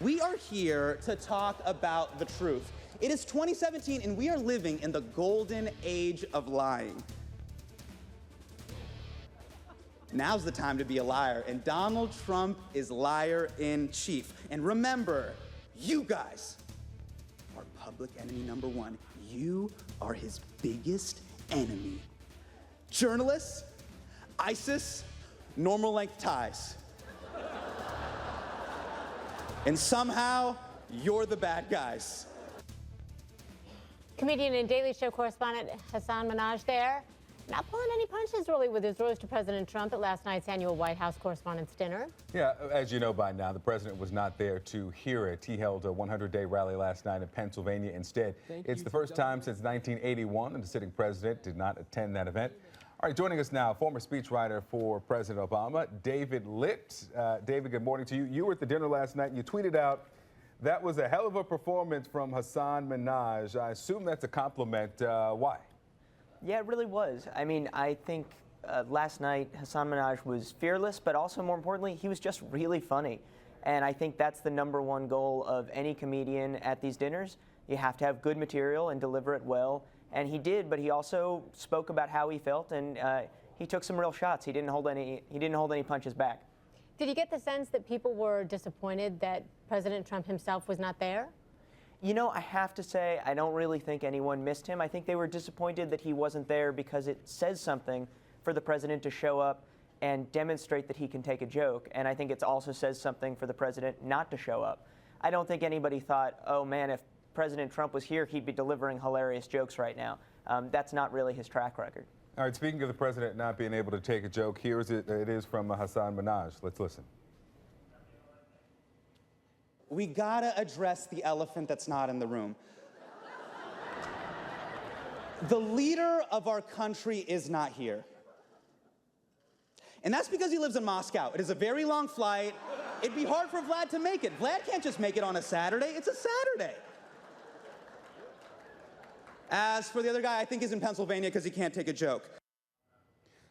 We are here to talk about the truth. It is 2017 and we are living in the golden age of lying. Now's the time to be a liar, and Donald Trump is liar in chief. And remember, you guys are public enemy number one. You are his biggest enemy. Journalists, ISIS, normal length ties. And somehow, you're the bad guys. Comedian and Daily Show correspondent Hasan Minhaj there. Not pulling any punches really with his rose to President Trump at last night's annual White House Correspondents' Dinner. Yeah, as you know by now, the president was not there to hear it. He held a 100-day rally last night in Pennsylvania instead. It's the first time since 1981 that the sitting president did not attend that event. All right, joining us now, former speechwriter for President Obama, David Litt. David, good morning to you. You were at the dinner last night and you tweeted out, "That was a hell of a performance from Hasan Minhaj." I assume that's a compliment. Why? Yeah, it really was. I mean, I think last night Hasan Minhaj was fearless, but also more importantly, he was just really funny. And I think that's the #1 goal of any comedian at these dinners. You have to have good material and deliver it well. And he did, but he also spoke about how he felt, and he took some real shots. He didn't hold any punches back. Did you get the sense that people were disappointed that President Trump himself was not there? You know, I have to say, I don't really think anyone missed him. I think they were disappointed that he wasn't there because it says something for the president to show up and demonstrate that he can take a joke. And I think it also says something for the president not to show up. I don't think anybody thought, oh man, if President Trump was here, he'd be delivering hilarious jokes right now. That's not really his track record. All right, speaking of the president not being able to take a joke, here it is from Hasan Minhaj. Let's listen. We gotta address the elephant that's not in the room. The leader of our country is not here. And that's because he lives in Moscow. It is a very long flight. It'd be hard for Vlad to make it. Vlad can't just make it on a Saturday. It's a Saturday. As for the other guy, I think he's in Pennsylvania because he can't take a joke.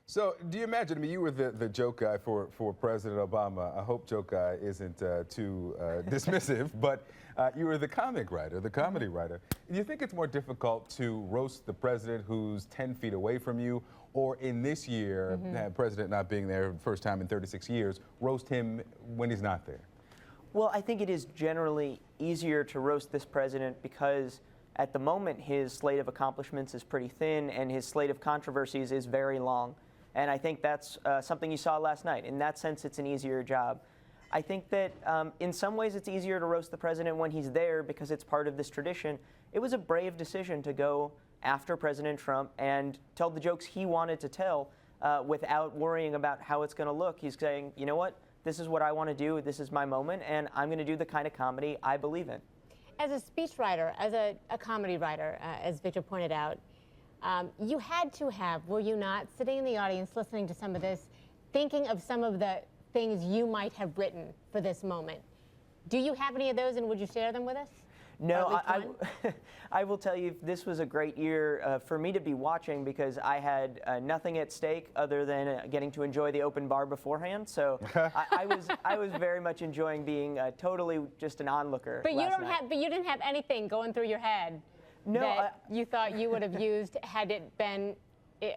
So, do you imagine, I mean, you were the joke guy for President Obama. I hope joke guy isn't too dismissive, but you were the comic writer, the comedy writer. Do you think it's more difficult to roast the president who's 10 feet away from you, or in this year, president not being there, first time in 36 years, roast him when he's not there? Well, I think it is generally easier to roast this president because at the moment his slate of accomplishments is pretty thin and his slate of controversies is very long. And I think that's something you saw last night. In that sense, it's an easier job. I think that in some ways it's easier to roast the president when he's there because it's part of this tradition. It was a brave decision to go after President Trump and tell the jokes he wanted to tell without worrying about how it's going to look. He's saying, you know what, this is what I want to do, this is my moment, and I'm going to do the kind of comedy I believe in. As a speechwriter, as a comedy writer, as Victor pointed out, you had to have, were you not, sitting in the audience listening to some of this, thinking of some of the things you might have written for this moment. Do you have any of those, and would you share them with us? No, I will tell you, this was a great year for me to be watching because I had nothing at stake other than getting to enjoy the open bar beforehand. So I was very much enjoying being totally just an onlooker. But you didn't have anything going through your head that you thought you would have used had it been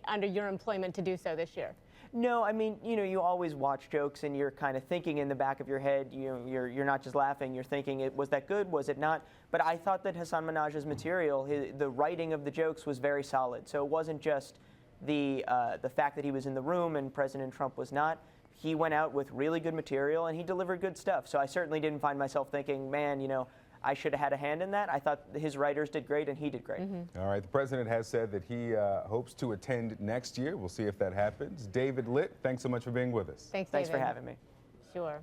under your employment to do so this year. No, I mean, you know, you always watch jokes and you're kind of thinking in the back of your head, you're not just laughing, you're thinking, was that good, was it not? But I thought that Hasan Minhaj's material, the writing of the jokes was very solid. So it wasn't just the fact that he was in the room and President Trump was not. He went out with really good material and he delivered good stuff. So I certainly didn't find myself thinking, man, you know, I should have had a hand in that. I thought his writers did great and he did great. All right, the president has said that he hopes to attend next year. We'll see if that happens. David Litt, thanks so much for being with us. Thanks, Thanks David. for having me. Sure.